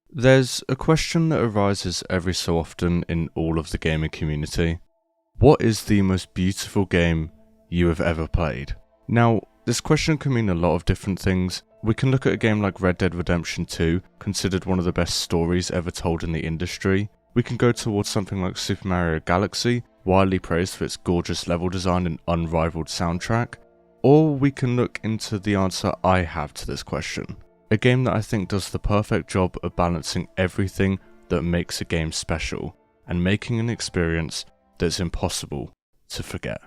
There's a question that arises every so often in all of the gaming community. What is the most beautiful game you have ever played? Now, this question can mean a lot of different things. We can look at a game like Red Dead Redemption 2, considered one of the best stories ever told in the industry. We can go towards something like Super Mario Galaxy, widely praised for its gorgeous level design and unrivaled soundtrack. Or we can look into the answer I have to this question. A game that I think does the perfect job of balancing everything that makes a game special, and making an experience that's impossible to forget.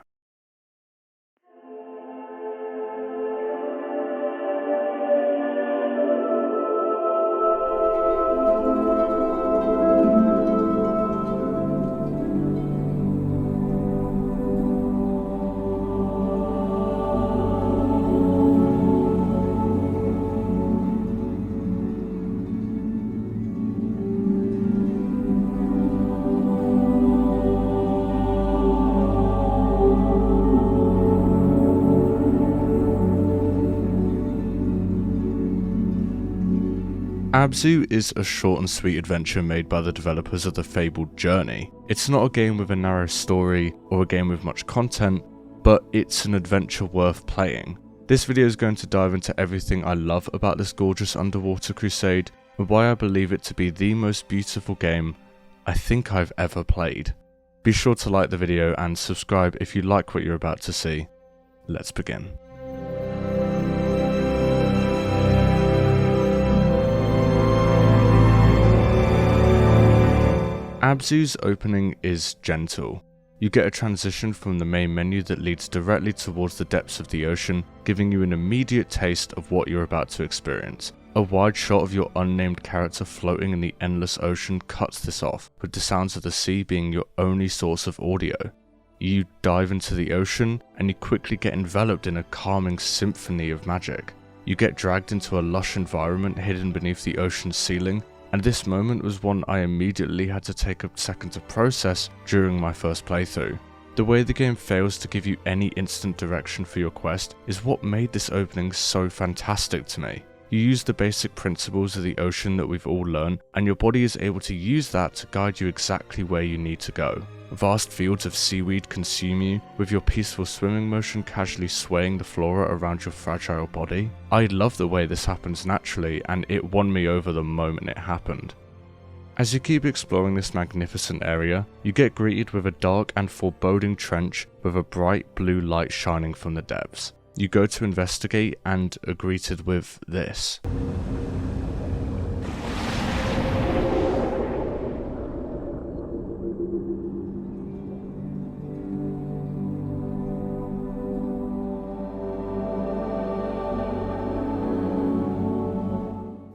ABZU is a short and sweet adventure made by the developers of the fabled Journey. It's not a game with a narrow story or a game with much content, but it's an adventure worth playing. This video is going to dive into everything I love about this gorgeous underwater crusade, and why I believe it to be the most beautiful game I think I've ever played. Be sure to like the video and subscribe if you like what you're about to see. Let's begin. ABZU's opening is gentle. You get a transition from the main menu that leads directly towards the depths of the ocean, giving you an immediate taste of what you're about to experience. A wide shot of your unnamed character floating in the endless ocean cuts this off, with the sounds of the sea being your only source of audio. You dive into the ocean, and you quickly get enveloped in a calming symphony of magic. You get dragged into a lush environment hidden beneath the ocean's ceiling, and this moment was one I immediately had to take a second to process during my first playthrough. The way the game fails to give you any instant direction for your quest is what made this opening so fantastic to me. You use the basic principles of the ocean that we've all learned, and your body is able to use that to guide you exactly where you need to go. Vast fields of seaweed consume you, with your peaceful swimming motion casually swaying the flora around your fragile body. I love the way this happens naturally, and it won me over the moment it happened. As you keep exploring this magnificent area, you get greeted with a dark and foreboding trench with a bright blue light shining from the depths. You go to investigate and are greeted with this.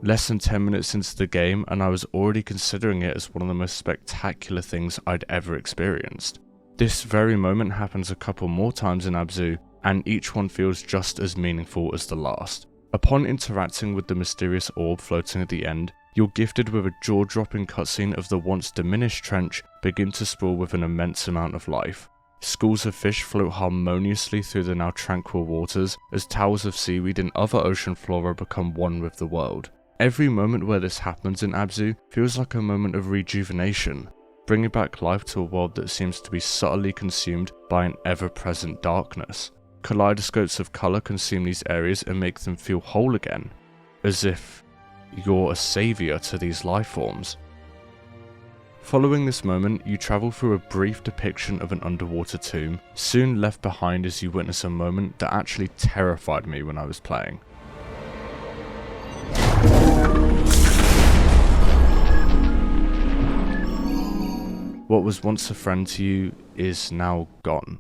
Less than 10 minutes into the game, and I was already considering it as one of the most spectacular things I'd ever experienced. This very moment happens a couple more times in ABZU, and each one feels just as meaningful as the last. Upon interacting with the mysterious orb floating at the end, you're gifted with a jaw-dropping cutscene of the once diminished trench begin to sprawl with an immense amount of life. Schools of fish float harmoniously through the now tranquil waters as towers of seaweed and other ocean flora become one with the world. Every moment where this happens in ABZU feels like a moment of rejuvenation, bringing back life to a world that seems to be subtly consumed by an ever-present darkness. Kaleidoscopes of colour consume these areas and make them feel whole again, as if you're a saviour to these life forms. Following this moment, you travel through a brief depiction of an underwater tomb, soon left behind as you witness a moment that actually terrified me when I was playing. What was once a friend to you is now gone.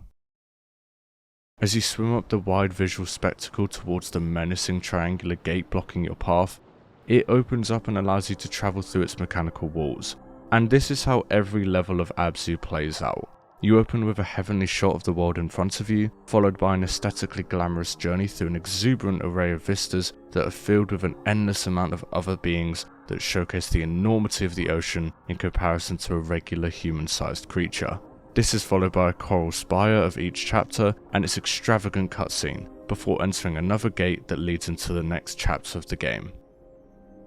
As you swim up the wide visual spectacle towards the menacing triangular gate blocking your path, it opens up and allows you to travel through its mechanical walls. And this is how every level of ABZU plays out. You open with a heavenly shot of the world in front of you, followed by an aesthetically glamorous journey through an exuberant array of vistas that are filled with an endless amount of other beings that showcase the enormity of the ocean in comparison to a regular human-sized creature. This is followed by a coral spire of each chapter and its extravagant cutscene, before entering another gate that leads into the next chapter of the game.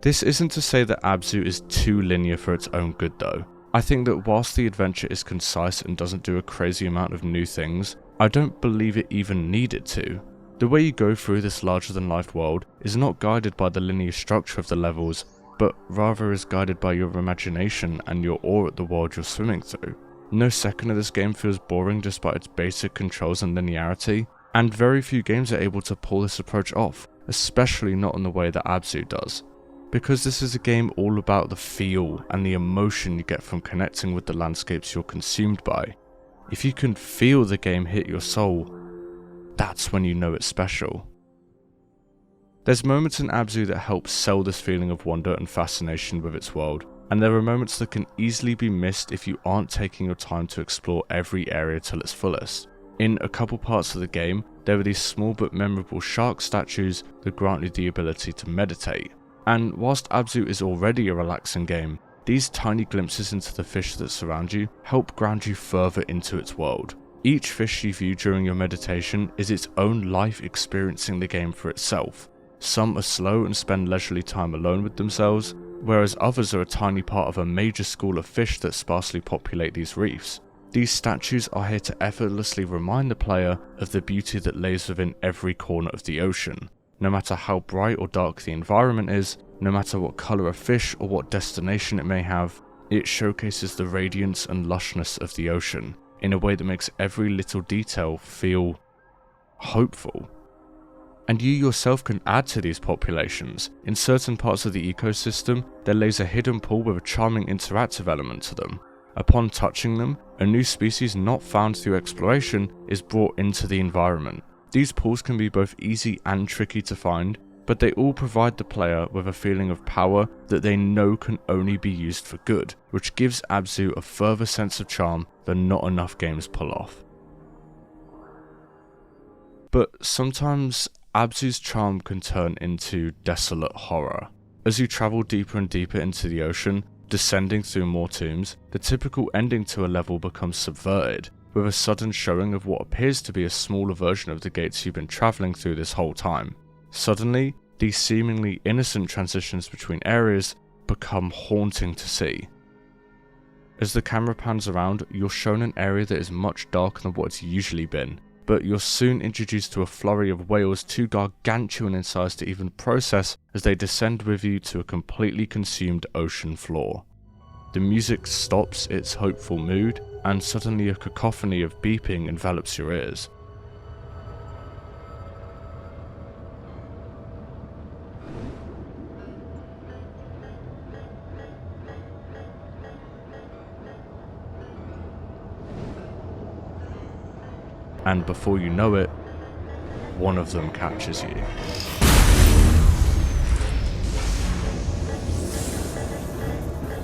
This isn't to say that ABZU is too linear for its own good though. I think that whilst the adventure is concise and doesn't do a crazy amount of new things, I don't believe it even needed to. The way you go through this larger-than-life world is not guided by the linear structure of the levels, but rather is guided by your imagination and your awe at the world you're swimming through. No second of this game feels boring despite its basic controls and linearity, and very few games are able to pull this approach off, especially not in the way that ABZU does. Because this is a game all about the feel and the emotion you get from connecting with the landscapes you're consumed by. If you can feel the game hit your soul, that's when you know it's special. There's moments in ABZU that help sell this feeling of wonder and fascination with its world, and there are moments that can easily be missed if you aren't taking your time to explore every area till its fullest. In a couple parts of the game, there are these small but memorable shark statues that grant you the ability to meditate. And whilst ABZU is already a relaxing game, these tiny glimpses into the fish that surround you help ground you further into its world. Each fish you view during your meditation is its own life experiencing the game for itself. Some are slow and spend leisurely time alone with themselves, whereas others are a tiny part of a major school of fish that sparsely populate these reefs. These statues are here to effortlessly remind the player of the beauty that lays within every corner of the ocean. No matter how bright or dark the environment is, no matter what colour of fish or what destination it may have, it showcases the radiance and lushness of the ocean in a way that makes every little detail feel hopeful. And you yourself can add to these populations. In certain parts of the ecosystem, there lays a hidden pool with a charming interactive element to them. Upon touching them, a new species not found through exploration is brought into the environment. These pools can be both easy and tricky to find, but they all provide the player with a feeling of power that they know can only be used for good, which gives ABZU a further sense of charm that not enough games pull off. But sometimes ABZU's charm can turn into desolate horror. As you travel deeper and deeper into the ocean, descending through more tombs, the typical ending to a level becomes subverted, with a sudden showing of what appears to be a smaller version of the gates you've been travelling through this whole time. Suddenly, these seemingly innocent transitions between areas become haunting to see. As the camera pans around, you're shown an area that is much darker than what it's usually been, but you're soon introduced to a flurry of whales too gargantuan in size to even process as they descend with you to a completely consumed ocean floor. The music stops its hopeful mood, and suddenly a cacophony of beeping envelops your ears. And before you know it, one of them catches you.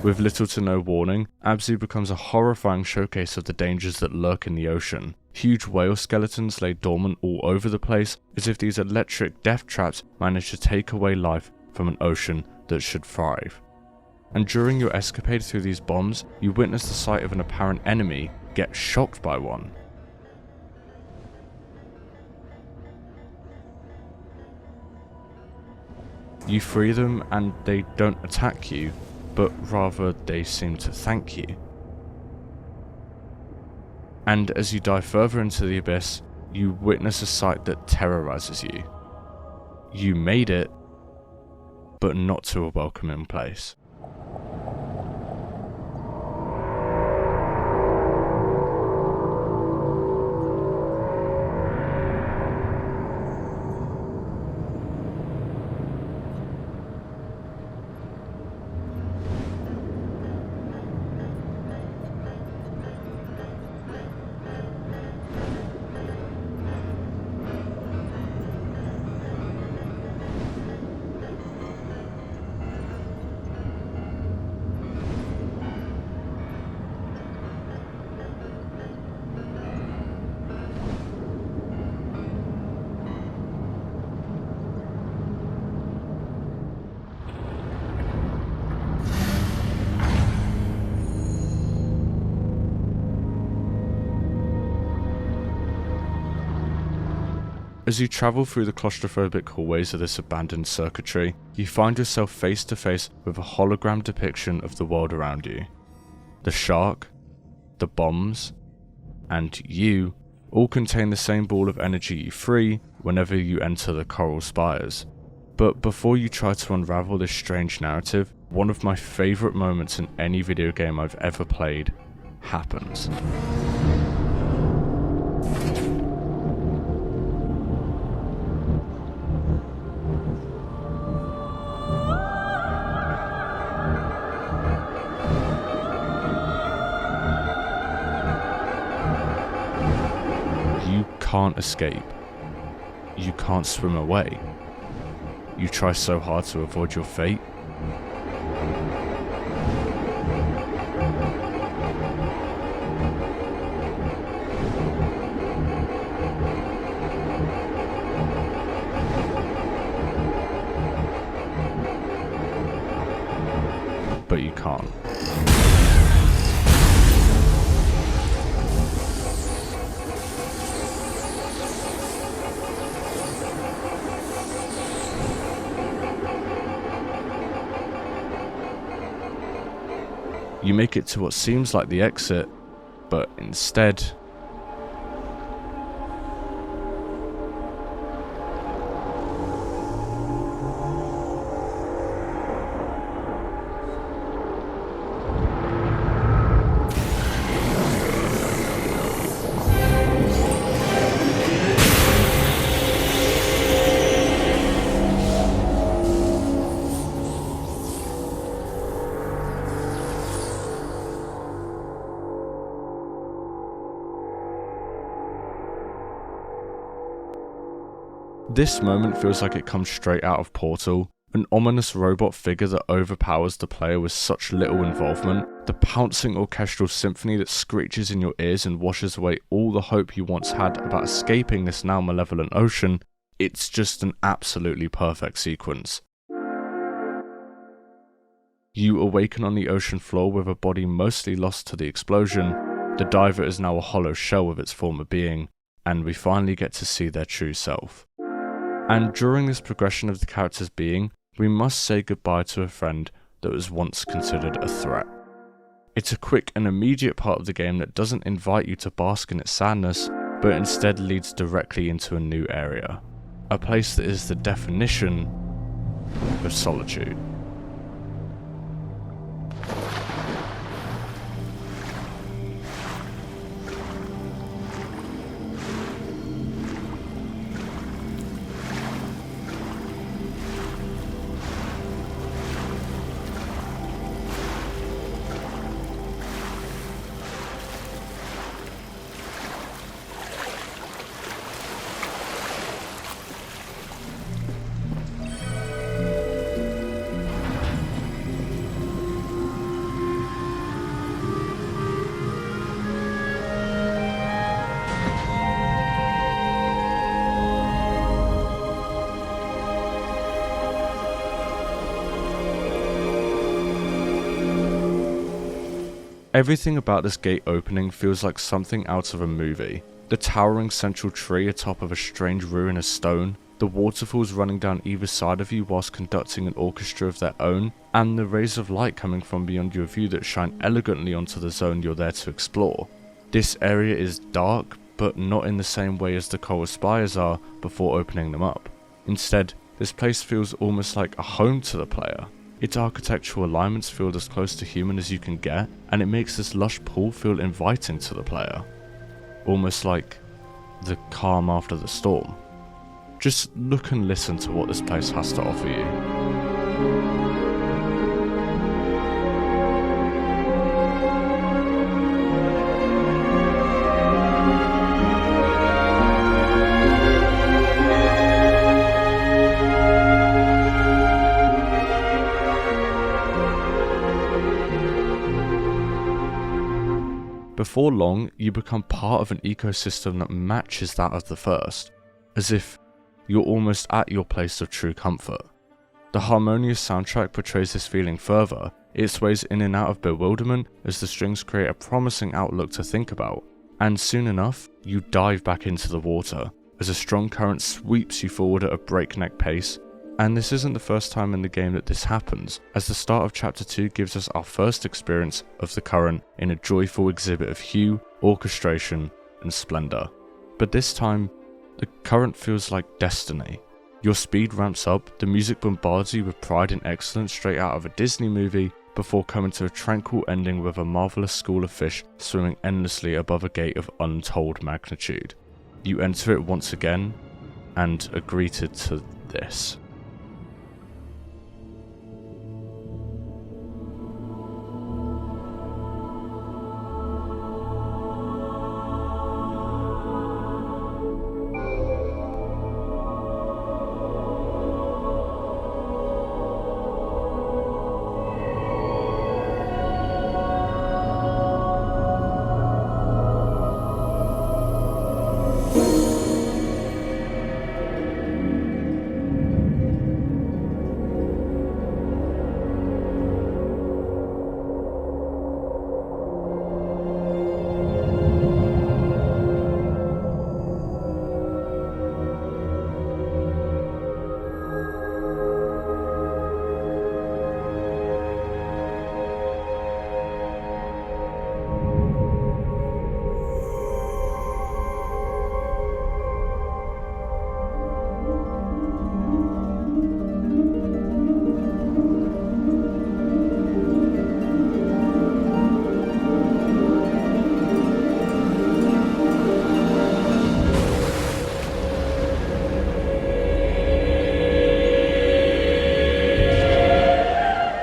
With little to no warning, ABZU becomes a horrifying showcase of the dangers that lurk in the ocean. Huge whale skeletons lay dormant all over the place, as if these electric death traps manage to take away life from an ocean that should thrive. And during your escapade through these bombs, you witness the sight of an apparent enemy get shocked by one. You free them and they don't attack you, but rather they seem to thank you. And as you dive further into the abyss, you witness a sight that terrorizes you. You made it, but not to a welcoming place. As you travel through the claustrophobic hallways of this abandoned circuitry, you find yourself face to face with a hologram depiction of the world around you. The shark, the bombs, and you all contain the same ball of energy you free whenever you enter the coral spires. But before you try to unravel this strange narrative, one of my favourite moments in any video game I've ever played happens. You can't escape. You can't swim away. You try so hard to avoid your fate. But you can't. You make it to what seems like the exit, but instead, this moment feels like it comes straight out of Portal, an ominous robot figure that overpowers the player with such little involvement, the pouncing orchestral symphony that screeches in your ears and washes away all the hope you once had about escaping this now malevolent ocean. It's just an absolutely perfect sequence. You awaken on the ocean floor with a body mostly lost to the explosion. The diver is now a hollow shell of its former being, and we finally get to see their true self. And during this progression of the character's being, we must say goodbye to a friend that was once considered a threat. It's a quick and immediate part of the game that doesn't invite you to bask in its sadness, but instead leads directly into a new area. A place that is the definition of solitude. Everything about this gate opening feels like something out of a movie. The towering central tree atop of a strange ruin of stone, the waterfalls running down either side of you whilst conducting an orchestra of their own, and the rays of light coming from beyond your view that shine elegantly onto the zone you're there to explore. This area is dark, but not in the same way as the coral spires are before opening them up. Instead, this place feels almost like a home to the player. Its architectural alignments feel as close to human as you can get, and it makes this lush pool feel inviting to the player. Almost like the calm after the storm. Just look and listen to what this place has to offer you. Before long, you become part of an ecosystem that matches that of the first, as if you're almost at your place of true comfort. The harmonious soundtrack portrays this feeling further. It sways in and out of bewilderment as the strings create a promising outlook to think about, and soon enough, you dive back into the water, as a strong current sweeps you forward at a breakneck pace. And this isn't the first time in the game that this happens, as the start of Chapter 2 gives us our first experience of the current in a joyful exhibit of hue, orchestration, and splendour. But this time, the current feels like destiny. Your speed ramps up, the music bombards you with pride and excellence straight out of a Disney movie, before coming to a tranquil ending with a marvellous school of fish swimming endlessly above a gate of untold magnitude. You enter it once again, and are greeted to this.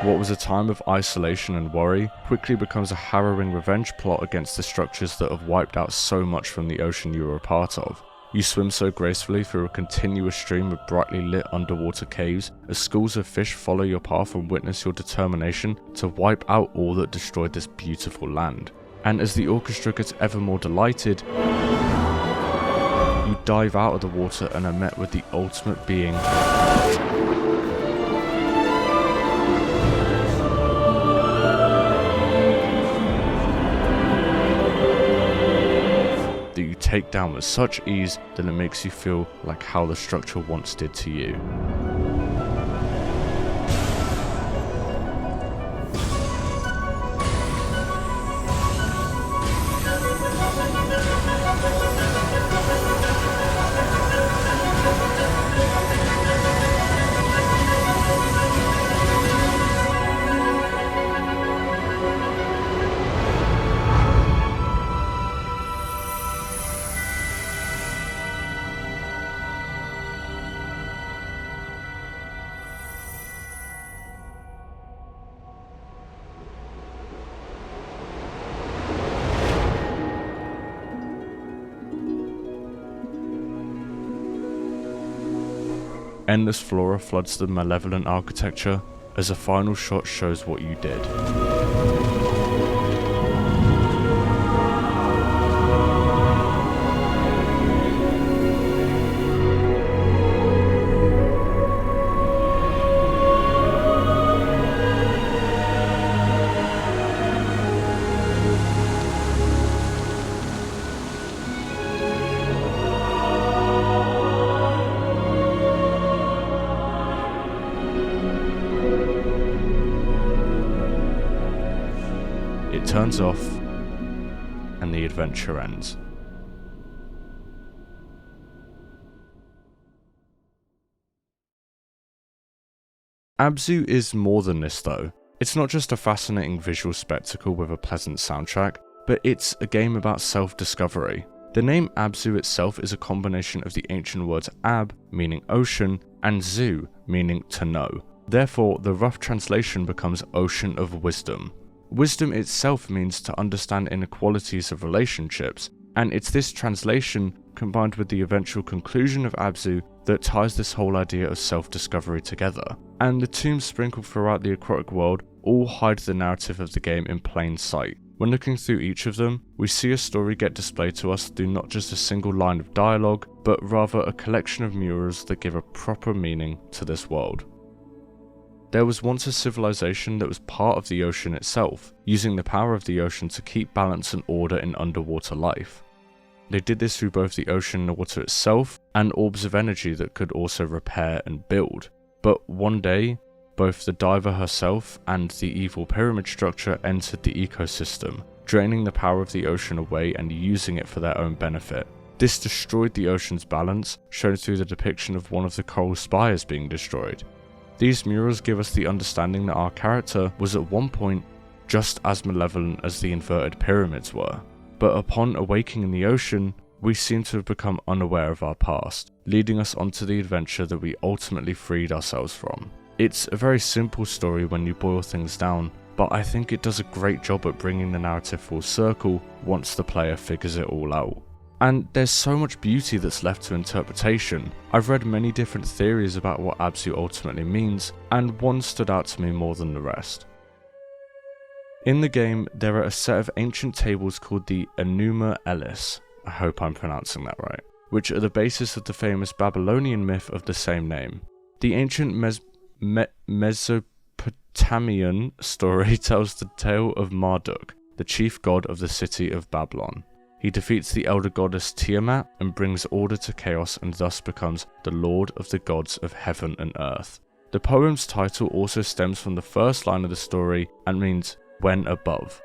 What was a time of isolation and worry quickly becomes a harrowing revenge plot against the structures that have wiped out so much from the ocean you were a part of. You swim so gracefully through a continuous stream of brightly lit underwater caves as schools of fish follow your path and witness your determination to wipe out all that destroyed this beautiful land. And as the orchestra gets ever more delighted, you dive out of the water and are met with the ultimate being that you take down with such ease that it makes you feel like how the structure once did to you. Endless flora floods the malevolent architecture as a final shot shows what you did. It turns off, and the adventure ends. Abzu is more than this though. It's not just a fascinating visual spectacle with a pleasant soundtrack, but it's a game about self-discovery. The name Abzu itself is a combination of the ancient words ab, meaning ocean, and zu, meaning to know. Therefore, the rough translation becomes ocean of wisdom. Wisdom itself means to understand inequalities of relationships, and it's this translation combined with the eventual conclusion of Abzu that ties this whole idea of self-discovery together. And the tombs sprinkled throughout the aquatic world all hide the narrative of the game in plain sight. When looking through each of them, we see a story get displayed to us through not just a single line of dialogue, but rather a collection of murals that give a proper meaning to this world. There was once a civilization that was part of the ocean itself, using the power of the ocean to keep balance and order in underwater life. They did this through both the ocean and the water itself, and orbs of energy that could also repair and build. But one day, both the diver herself and the evil pyramid structure entered the ecosystem, draining the power of the ocean away and using it for their own benefit. This destroyed the ocean's balance, shown through the depiction of one of the coral spires being destroyed. These murals give us the understanding that our character was at one point just as malevolent as the inverted pyramids were. But upon awaking in the ocean, we seem to have become unaware of our past, leading us onto the adventure that we ultimately freed ourselves from. It's a very simple story when you boil things down, but I think it does a great job at bringing the narrative full circle once the player figures it all out. And there's so much beauty that's left to interpretation. I've read many different theories about what abzu ultimately means, and one stood out to me more than the rest. In the game, there are a set of ancient tables called the Enuma Elish, I hope I'm pronouncing that right, which are the basis of the famous Babylonian myth of the same name. The ancient Mesopotamian story tells the tale of Marduk, the chief god of the city of Babylon. He defeats the elder goddess Tiamat and brings order to chaos, and thus becomes the lord of the gods of heaven and earth. The poem's title also stems from the first line of the story and means when above.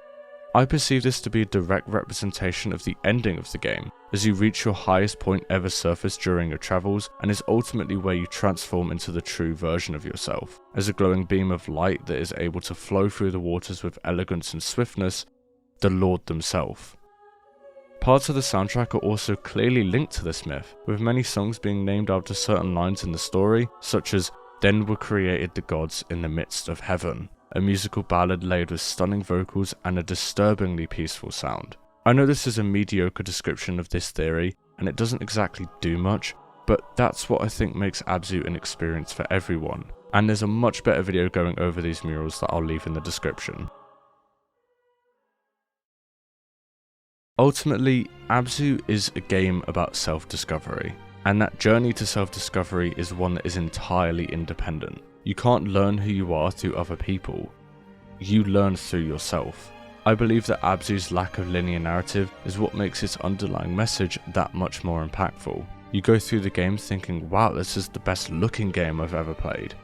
I perceive this to be a direct representation of the ending of the game, as you reach your highest point ever surfaced during your travels, and is ultimately where you transform into the true version of yourself, as a glowing beam of light that is able to flow through the waters with elegance and swiftness, the Lord themselves. Parts of the soundtrack are also clearly linked to this myth, with many songs being named after certain lines in the story, such as "Then were created the gods in the midst of heaven," a musical ballad laid with stunning vocals and a disturbingly peaceful sound. I know this is a mediocre description of this theory, and it doesn't exactly do much, but that's what I think makes abzu an experience for everyone, and there's a much better video going over these murals that I'll leave in the description. Ultimately, abzu is a game about self-discovery, and that journey to self-discovery is one that is entirely independent. You can't learn who you are through other people. You learn through yourself. I believe that abzu's lack of linear narrative is what makes its underlying message that much more impactful. You go through the game thinking, wow, this is the best looking game I've ever played.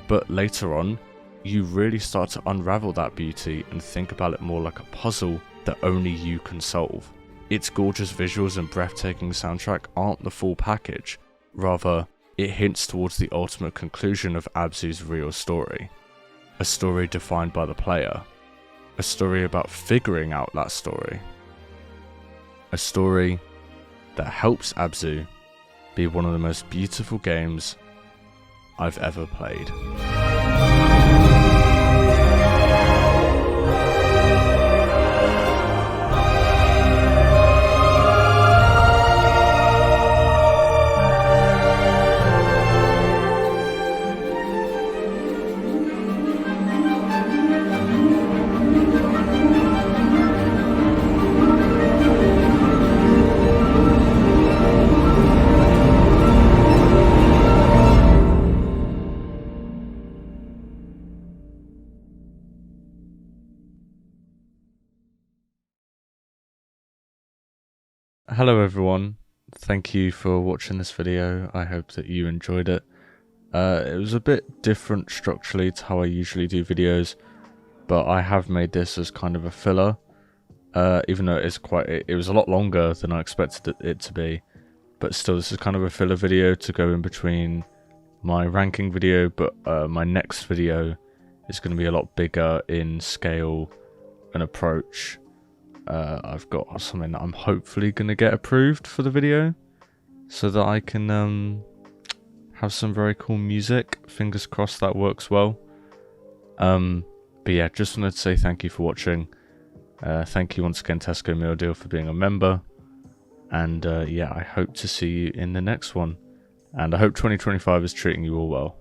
But later on, you really start to unravel that beauty and think about it more like a puzzle that only you can solve. Its gorgeous visuals and breathtaking soundtrack aren't the full package. Rather, it hints towards the ultimate conclusion of abzu's real story. A story defined by the player. A story about figuring out that story. A story that helps abzu be one of the most beautiful games I've ever played. Hello everyone, thank you for watching this video. I hope that you enjoyed it. It was a bit different structurally to how I usually do videos, but I have made this as kind of a filler, even though it was a lot longer than I expected it to be, but still this is kind of a filler video to go in between my ranking video, but my next video is going to be a lot bigger in scale and approach. I've got something that I'm hopefully going to get approved for the video, so that I can have some very cool music. Fingers crossed that works well. But yeah, just wanted to say thank you for watching. Thank you once again, Tesco Meal Deal, for being a member. And yeah, I hope to see you in the next one. And I hope 2025 is treating you all well.